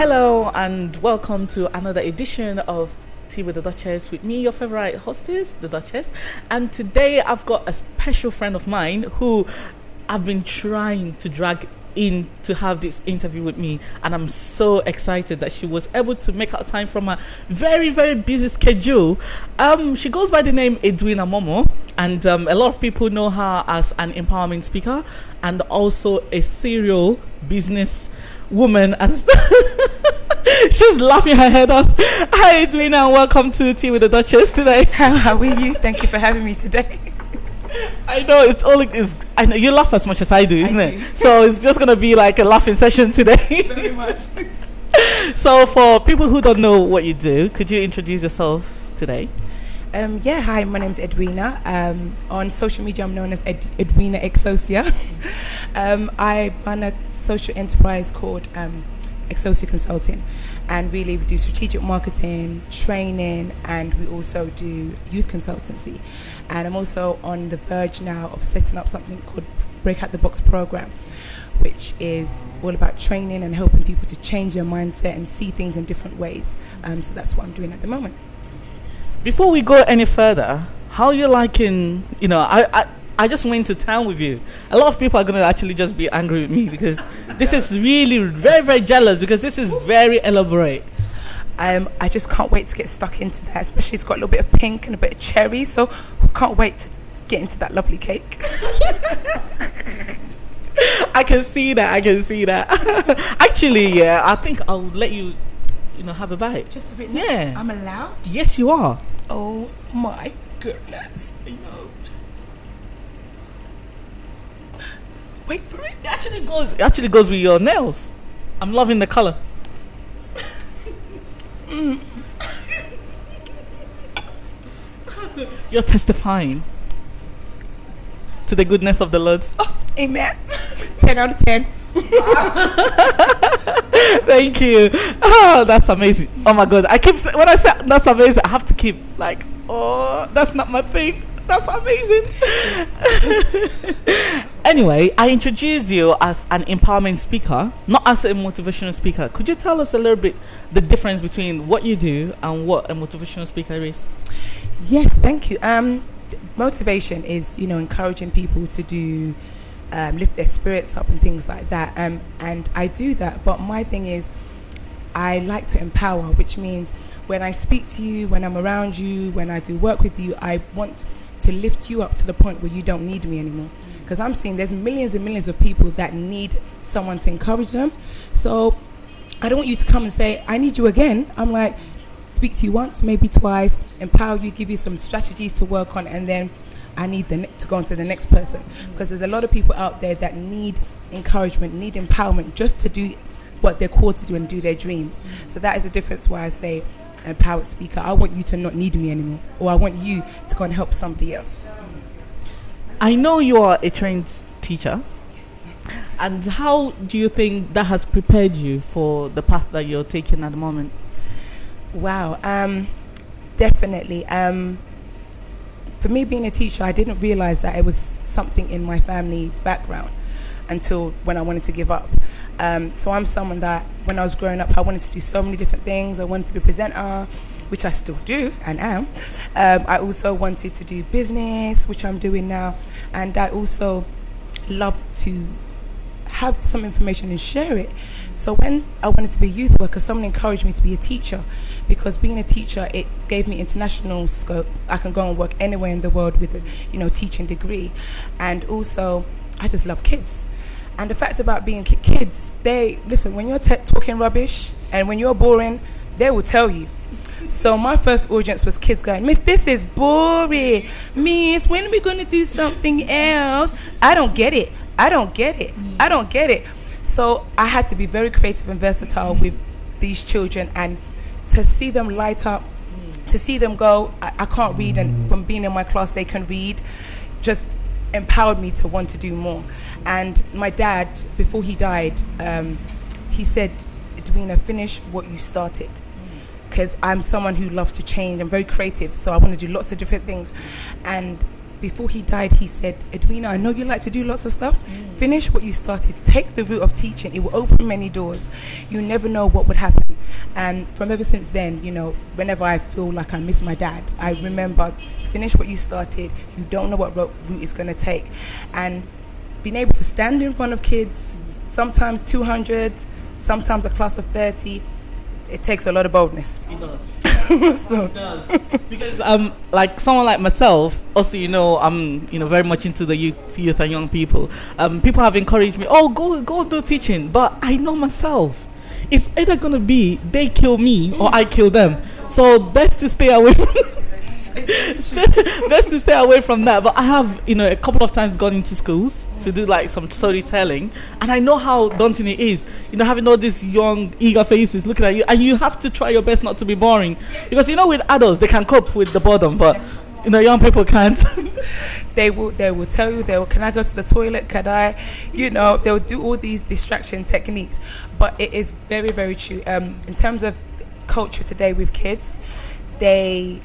Hello and welcome to another edition of Tea with the Duchess with me, your favorite hostess, the Duchess. And today I've got a special friend of mine who I've been trying to drag in to have this interview with me, and I'm so excited that she was able to make out time from a very, very busy schedule. She goes by the name Edwina Momoh, and a lot of people know her as an empowerment speaker and also a serial business woman. As she's laughing her head off. Hi Edwina, and welcome to Tea with the Duchess today. How are you? Thank you for having me today. I know I know you laugh as much as I do, isn't it? So it's just gonna be like a laughing session today. Very much. So for people who don't know what you do, could you introduce yourself today? Hi, my name's Edwina. On social media, I'm known as Edwina Exosia. I run a social enterprise called Exosia Consulting, and really we do strategic marketing, training, and we also do youth consultancy. And I'm also on the verge now of setting up something called Break Out the Box program, which is all about training and helping people to change their mindset and see things in different ways. So that's what I'm doing at the moment. Before we go any further, how are you liking, I just went to town with you. A lot of people are going to actually just be angry with me because this is really very, very jealous because this is very elaborate. I just can't wait to get stuck into that, especially it's got a little bit of pink and a bit of cherry, so I can't wait to get into that lovely cake. I can see that. Actually, yeah, I think I'll let you, have a bite. Just a bit. Yeah. I'm allowed? Yes, you are. Oh my goodness. I know. Wait for it. It actually goes with your nails. I'm loving the color. You're testifying to the goodness of the Lord. Oh, amen. 10 out of 10. Thank you. Oh, that's amazing. Oh my God. When I say that's amazing, I have to keep like, oh, that's not my thing. That's amazing. Anyway, I introduced you as an empowerment speaker, not as a motivational speaker. Could you tell us a little bit the difference between what you do and what a motivational speaker is? Yes, thank you. Motivation is, encouraging people to do, lift their spirits up and things like that. And I do that, but my thing is, I like to empower, which means when I speak to you, when I'm around you, when I do work with you, I want to lift you up to the point where you don't need me anymore. Because I'm seeing there's millions and millions of people that need someone to encourage them. So I don't want you to come and say, I need you again. I'm like, speak to you once, maybe twice, empower you, give you some strategies to work on, and then I need to go on to the next person. Because there's a lot of people out there that need encouragement, need empowerment just to do what they're called to do and do their dreams. So that is the difference why I say empowered speaker. I want you to not need me anymore, or I want you to go and help somebody else. I know you are a trained teacher. Yes. And how do you think that has prepared you for the path that you're taking at the moment? Wow, definitely. For me being a teacher, I didn't realize that it was something in my family background until when I wanted to give up. So I'm someone that when I was growing up, I wanted to do so many different things. I wanted to be a presenter, which I still do and am. I also wanted to do business, which I'm doing now. And I also love to have some information and share it. So when I wanted to be a youth worker, someone encouraged me to be a teacher, because being a teacher, it gave me international scope. I can go and work anywhere in the world with a teaching degree. And also I just love kids. And the fact about being kids, they listen, when you're talking rubbish and when you're boring, they will tell you. So my first audience was kids going, Miss, this is boring. Miss, when are we going to do something else? I don't get it. I don't get it. So I had to be very creative and versatile with these children, and to see them light up, to see them go, I can't read, and from being in my class they can read, just empowered me to want to do more. And my dad, before he died, he said, Edwina, finish what you started. Because I'm someone who loves to change. I'm very creative, so I want to do lots of different things. And before he died, he said, Edwina, I know you like to do lots of stuff. Finish what you started. Take the route of teaching. It will open many doors. You never know what would happen. And from ever since then, you know, whenever I feel like I miss my dad, I remember, finish what you started. You don't know what route it's going to take. And being able to stand in front of kids, sometimes 200, sometimes a class of 30, it takes a lot of boldness. It does. So. It does. Because like someone like myself, also, you know, I'm, you know, very much into the youth and young people. People have encouraged me, oh, go do teaching. But I know myself, it's either going to be they kill me or I kill them. So best to stay away from best to stay away from that. But I have, you know, a couple of times gone into schools to do like some storytelling, and I know how daunting it is, you know, having all these young eager faces looking at you, and you have to try your best not to be boring, because you know, with adults they can cope with the boredom, but you know, young people can't. They will tell you, can I go to the toilet, can I, you know, they'll do all these distraction techniques. But it is very, very true. In terms of culture today with kids,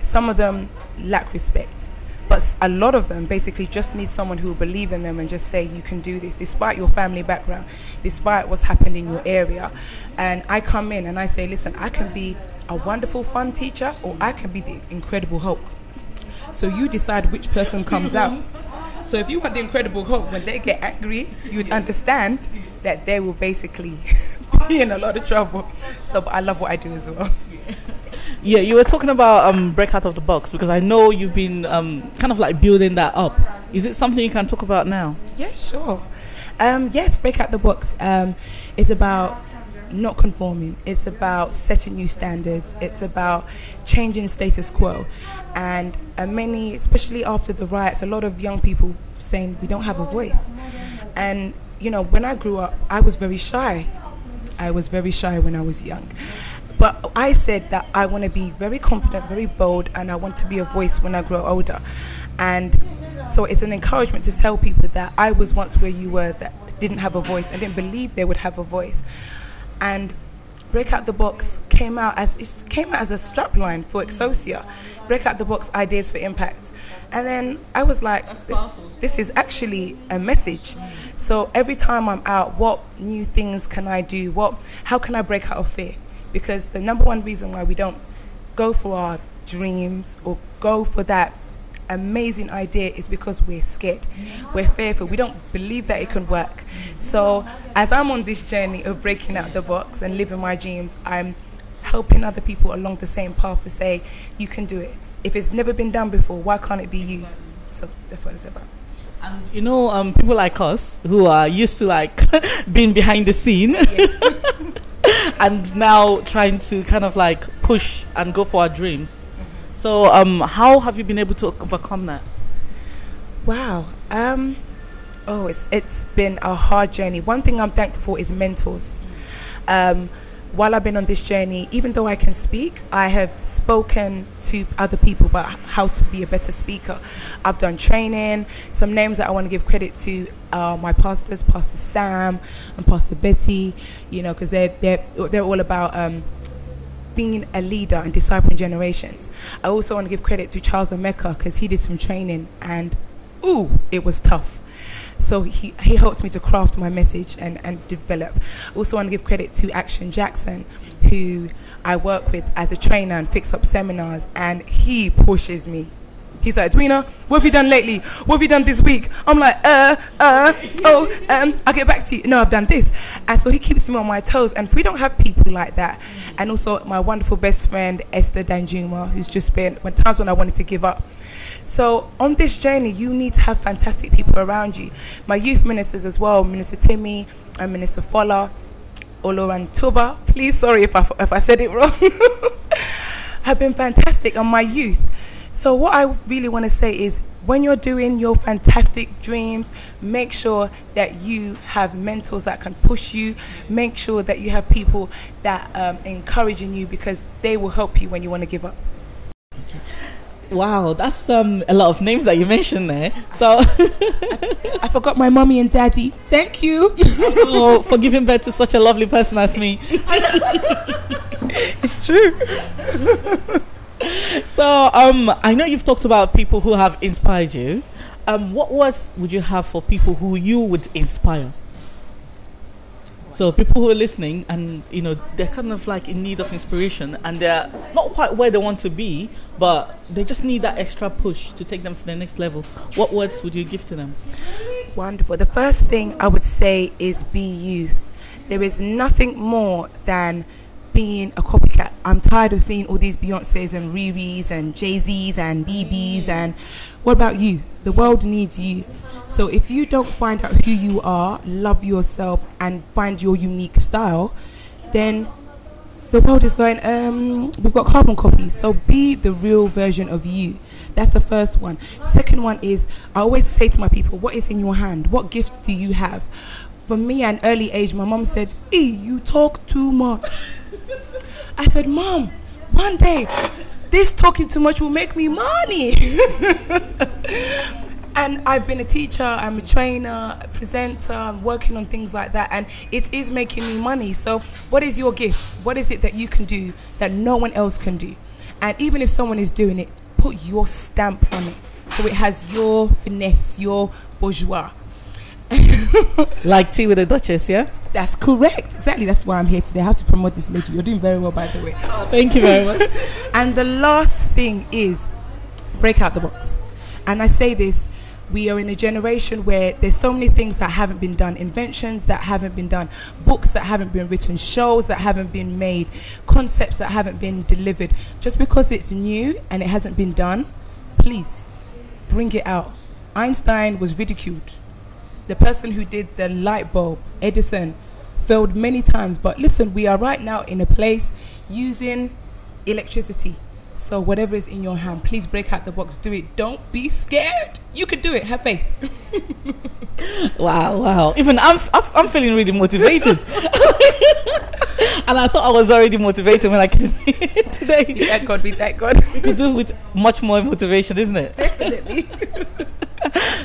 some of them lack respect, but a lot of them basically just need someone who will believe in them and just say, you can do this, despite your family background, despite what's happened in your area. And I come in and I say, listen, I can be a wonderful fun teacher, or I can be the Incredible Hulk. So you decide which person comes out. So if you want the Incredible Hulk, when they get angry, you'd understand that they will basically be in a lot of trouble. So, but I love what I do as well. Yeah, you were talking about break out of the box, because I know you've been kind of like building that up. Is it something you can talk about now? Yeah, sure. Yes, break out the box. It's about not conforming. It's about setting new standards. It's about changing status quo. And many, especially after the riots, a lot of young people saying we don't have a voice. And, you know, when I grew up, I was very shy. I was very shy when I was young. But I said that I want to be very confident, very bold, and I want to be a voice when I grow older. And so it's an encouragement to tell people that I was once where you were, that didn't have a voice. I didn't believe they would have a voice. And Break Out the Box came out as a strapline for Excelsior. Break Out the Box, Ideas for Impact. And then I was like, this is actually a message. So every time I'm out, what new things can I do? How can I break out of fear? Because the number one reason why we don't go for our dreams or go for that amazing idea is because we're scared. We're fearful. We don't believe that it can work. So as I'm on this journey of breaking out the box and living my dreams, I'm helping other people along the same path to say, you can do it. If it's never been done before, why can't it be you? So that's what it's about. And you know, people like us who are used to like being behind the scene, yes. And now trying to kind of like push and go for our dreams. So how have you been able to overcome that? Wow. It's been a hard journey. One thing I'm thankful for is mentors. While I've been on this journey, even though I can speak, I have spoken to other people about how to be a better speaker. I've done training. Some names that I want to give credit to are my pastors, Pastor Sam and Pastor Betty, you know, because they're all about being a leader and discipling generations. I also want to give credit to Charles Omeka, because he did some training and it was tough. So he helped me to craft my message and develop. I also want to give credit to Action Jackson, who I work with as a trainer and fix up seminars, and he pushes me. He's like, Edwina, what have you done lately? What have you done this week? I'm like, I'll get back to you. No, I've done this. And so he keeps me on my toes. And if we don't have people like that, and also my wonderful best friend, Esther Danjuma, who's just been, when times when I wanted to give up. So on this journey, you need to have fantastic people around you. My youth ministers as well, Minister Timmy and Minister Fola, Oloran Tuba, please, sorry if I said it wrong, have been fantastic on my youth. So what I really want to say is, when you're doing your fantastic dreams, make sure that you have mentors that can push you. Make sure that you have people that are encouraging you, because they will help you when you want to give up. Wow, that's a lot of names that you mentioned there. So I forgot my mommy and daddy. Thank you for giving birth to such a lovely person as me. It's true. So I know you've talked about people who have inspired you, What words would you have for people who you would inspire? So people who are listening and, you know, they're kind of like in need of inspiration and they're not quite where they want to be, but they just need that extra push to take them to the next level. What words would you give to them? Wonderful. The first thing I would say is be you. There is nothing more than being a copycat. I'm tired of seeing all these Beyoncés and Riri's and Jay-Z's and BB's, and what about you? The world needs you. So if you don't find out who you are, love yourself and find your unique style, then the world is going, we've got carbon copies. So be the real version of you. That's the first one. Second one is, I always say to my people, what is in your hand? What gift do you have? For me, at an early age, my mom said, you talk too much. I said, Mom, one day, this talking too much will make me money. And I've been a teacher, I'm a trainer, a presenter, I'm working on things like that, and it is making me money. So what is your gift? What is it that you can do that no one else can do? And even if someone is doing it, put your stamp on it. So it has your finesse, your bourgeois. Like Tea with the Duchess, yeah? That's correct. Exactly. That's why I'm here today. I have to promote this lady. You're doing very well, by the way. Thank you very much. And the last thing is break out the box. And I say this, we are in a generation where there's so many things that haven't been done, inventions that haven't been done, books that haven't been written, shows that haven't been made, concepts that haven't been delivered. Just because it's new and it hasn't been done, please bring it out. Einstein was ridiculed. The person who did the light bulb, Edison, failed many times. But listen, we are right now in a place using electricity. So whatever is in your hand, please break out the box. Do it. Don't be scared. You can do it. Have faith. Wow. Even I'm feeling really motivated. And I thought I was already motivated when I came here today. Thank God. We thank God. We could do with much more motivation, isn't it? Definitely.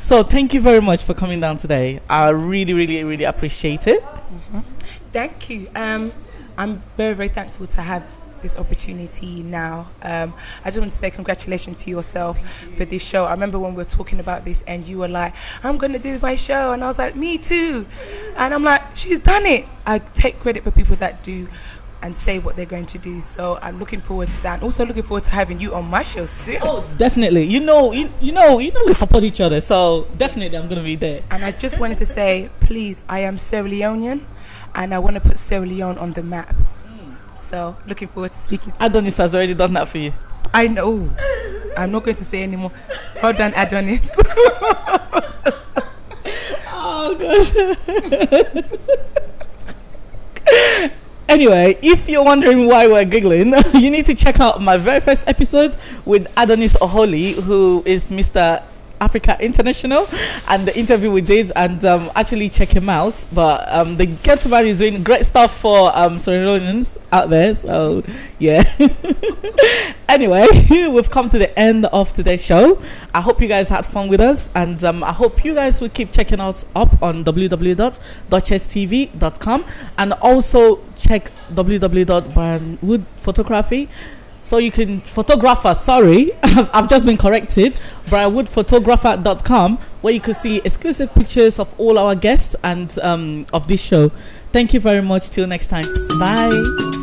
So thank you very much for coming down today. I really appreciate it. Mm-hmm. Thank you. I'm very, very thankful to have this opportunity now. I just want to say congratulations to yourself for this show. I remember when we were talking about this and you were like, I'm going to do my show. And I was like, me too. And I'm like, she's done it. I take credit for people that do and say what they're going to do. So I'm looking forward to that. And also looking forward to having you on my show soon. Oh, definitely. You know, we support each other. So definitely I'm going to be there. And I just wanted to say, please, I am Sierra Leonean and I want to put Sierra Leone on the map. So looking forward to speaking to Adonis has already done that for you. I know. I'm not going to say anymore. Well done, Adonis. Oh gosh. Anyway, if you're wondering why we're giggling, you need to check out my very first episode with Adonis Oholi, who is Mr. Africa International, and the interview we did, and actually check him out. But the gentleman is doing great stuff for Sierra out there, so yeah. Anyway, we've come to the end of today's show. I hope you guys had fun with us, and I hope you guys will keep checking us up on www.duchesstv.com, and also check www.brianwoodphotography. So you can I've just been corrected, brianwoodphotographer.com, where you can see exclusive pictures of all our guests and of this show. Thank you very much. Till next time. Bye.